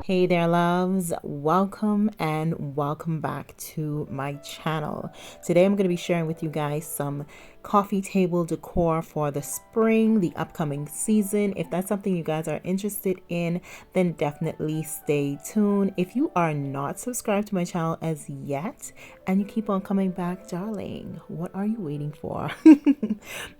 Hey there, loves. Welcome and welcome back to my channel. Today I'm going to be sharing with you guys some coffee table decor for the spring, the upcoming season. If that's something you guys are interested in, then definitely stay tuned. If you are not subscribed to my channel as yet and you keep on coming back, darling, what are you waiting for?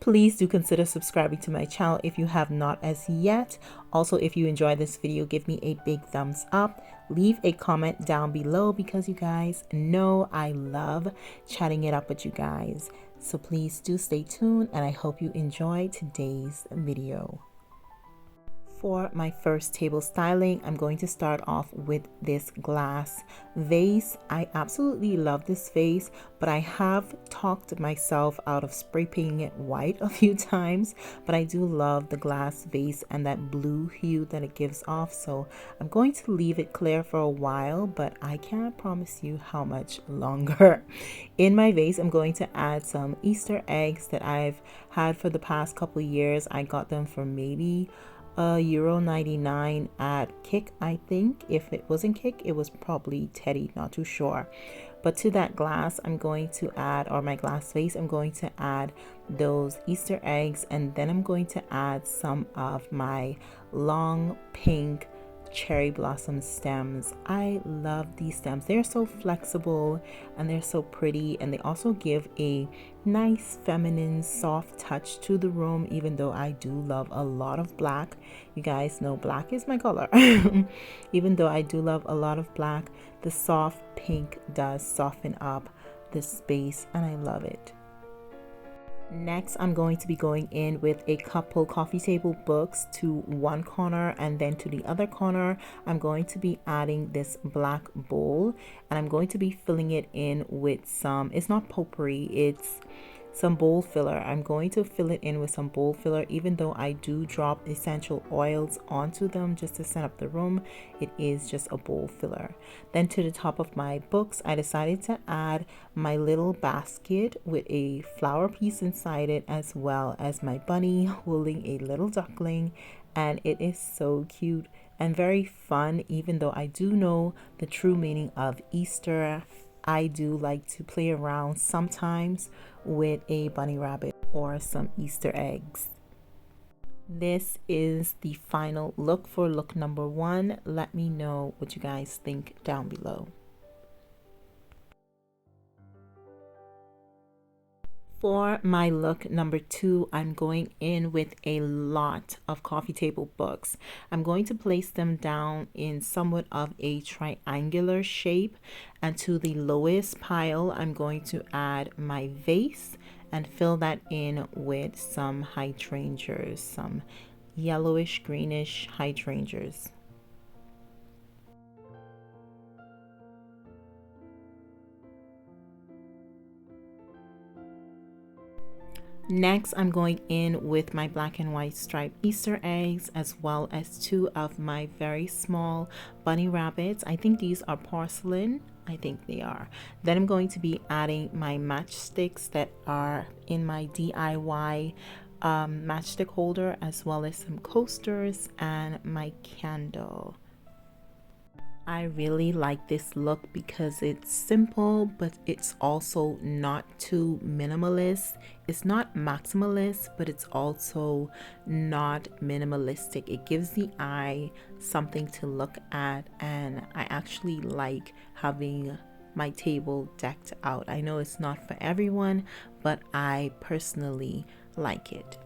Please do consider subscribing to my channel if you have not as yet. Also, if you enjoyed this video, give me a big thumbs up. Leave a comment down below because you guys know I love chatting it up with you guys. So please do stay tuned and I hope you enjoy today's video. For my first table styling, I'm going to start off with this glass vase. I absolutely love this vase, but I have talked myself out of spray painting it white a few times, but I do love the glass vase and that blue hue that it gives off. So I'm going to leave it clear for a while, but I can't promise you how much longer. In my vase, I'm going to add some Easter eggs that I've had for the past couple years. I got them for maybe €99 at Kick. I think if it wasn't Kick, it was probably Teddy, not too sure. But to that glass, I'm going to add, or my glass vase, I'm going to add those Easter eggs, and then I'm going to add some of my long pink cherry blossom stems. I love these stems. They're so flexible and they're so pretty, and they also give a nice feminine soft touch to the room, even though I do love a lot of black. You guys know black is my color. Even though I do love a lot of black, the soft pink does soften up the space and I love it. Next, I'm going to be going in with a couple coffee table books to one corner, and then to the other corner, I'm going to be adding this black bowl, and I'm going to be filling it in with some, it's not potpourri, it's some bowl filler. I'm going to fill it in with some bowl filler, even though I do drop essential oils onto them just to set up the room. It is just a bowl filler. Then to the top of my books, I decided to add my little basket with a flower piece inside it, as well as my bunny holding a little duckling, and it is so cute and very fun. Even though I do know the true meaning of Easter, I do like to play around sometimes with a bunny rabbit or some Easter eggs. This is the final look for look number 1. Let me know what you guys think down below. For my look number 2, I'm going in with a lot of coffee table books. I'm going to place them down in somewhat of a triangular shape, and to the lowest pile, I'm going to add my vase and fill that in with some hydrangeas, some yellowish greenish hydrangeas. Next, I'm going in with my black and white striped Easter eggs, as well as 2 of my very small bunny rabbits. I think these are porcelain. I think they are. Then I'm going to be adding my matchsticks that are in my DIY matchstick holder, as well as some coasters and my candle. I really like this look because it's simple, but it's also not too minimalist. It's not maximalist, but it's also not minimalistic. It gives the eye something to look at, and I actually like having my table decked out. I know it's not for everyone, but I personally like it.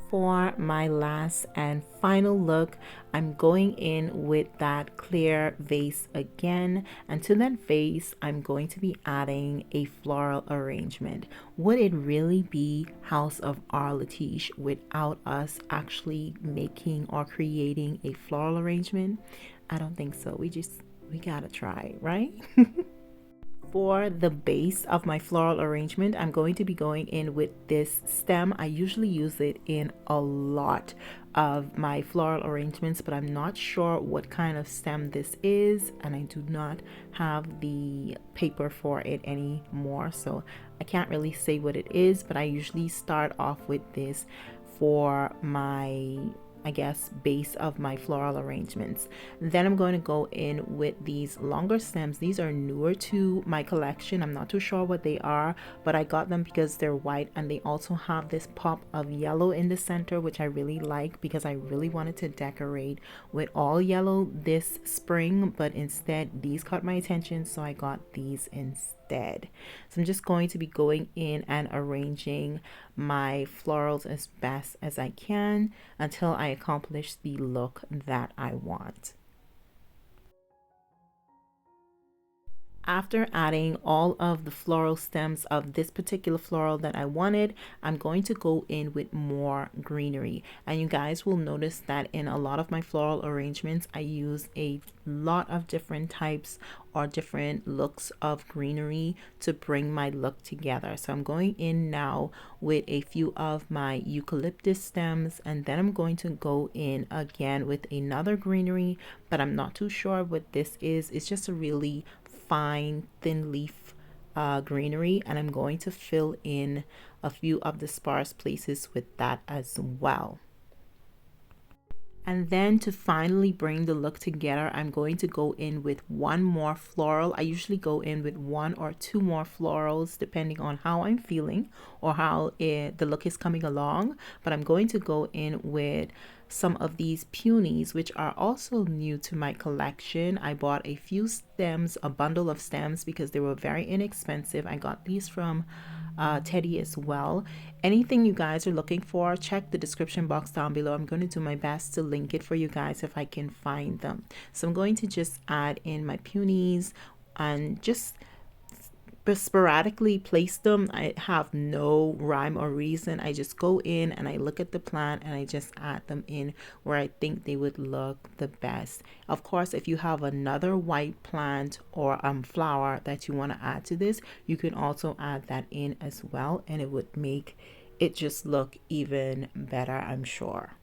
For my last and final look, I'm going in with that clear vase again, and to that vase I'm going to be adding a floral arrangement. Would it really be House of R.Lateish without us actually making or creating a floral arrangement? I don't think so. We gotta try, right? For the base of my floral arrangement, I'm going to be going in with this stem. I usually use it in a lot of my floral arrangements, but I'm not sure what kind of stem this is, and I do not have the paper for it anymore, so I can't really say what it is, but I usually start off with this for my, I guess, base of my floral arrangements. Then I'm going to go in with these longer stems. These are newer to my collection. I'm not too sure what they are, but I got them because they're white, and they also have this pop of yellow in the center, which I really like because I really wanted to decorate with all yellow this spring, but instead these caught my attention, so I got these instead. So I'm just going to be going in and arranging my florals as best as I can until I accomplish the look that I want. After adding all of the floral stems of this particular floral that I wanted, I'm going to go in with more greenery. And you guys will notice that in a lot of my floral arrangements, I use a lot of different types or different looks of greenery to bring my look together. So I'm going in now with a few of my eucalyptus stems, and then I'm going to go in again with another greenery, but I'm not too sure what this is. It's just a really fine thin leaf greenery, and I'm going to fill in a few of the sparse places with that as well. And then to finally bring the look together, I'm going to go in with one more floral. I usually go in with one or two more florals depending on how I'm feeling or how the look is coming along. But I'm going to go in with some of these peonies, which are also new to my collection. I bought a few stems, a bundle of stems, because they were very inexpensive. I got these from Teddy as well. Anything you guys are looking for, check the description box down below. I'm going to do my best to link it for you guys if I can find them. So I'm going to just add in my peonies and just sporadically place them. I have no rhyme or reason. I just go in and I look at the plant and I just add them in where I think they would look the best. Of course, if you have another white plant or flower that you want to add to this, you can also add that in as well, and it would make it just look even better, I'm sure.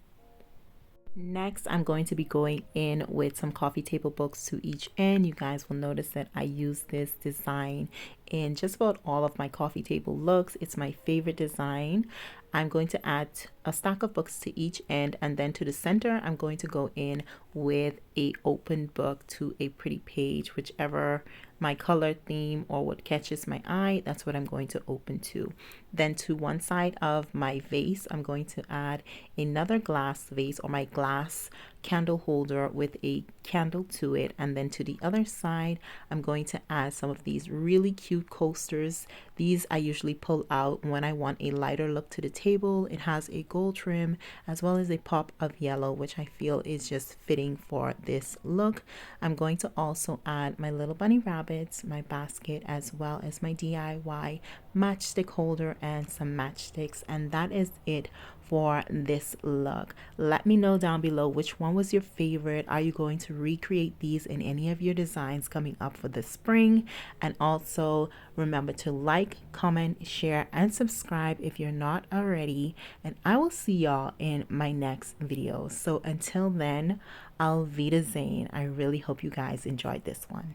Next, I'm going to be going in with some coffee table books to each end. You guys will notice that I use this design in just about all of my coffee table looks. It's my favorite design. I'm going to add a stack of books to each end, and then to the center, I'm going to go in with a open book to a pretty page, whichever my color theme or what catches my eye, that's what I'm going to open to. Then to one side of my vase, I'm going to add another glass vase or my glass candle holder with a candle to it. And then to the other side, I'm going to add some of these really cute coasters. These I usually pull out when I want a lighter look to the table. It has a gold trim as well as a pop of yellow, which I feel is just fitting for this look. I'm going to also add my little bunny rabbits, my basket, as well as my DIY matchstick holder and some matchsticks, and that is it for this look. Let me know down below which one was your favorite. Are you going to recreate these in any of your designs coming up for the spring? And also remember to like, comment, share, and subscribe if you're not already, and I will see y'all in my next video. So until then, Auf Wiedersehen. I really hope you guys enjoyed this one.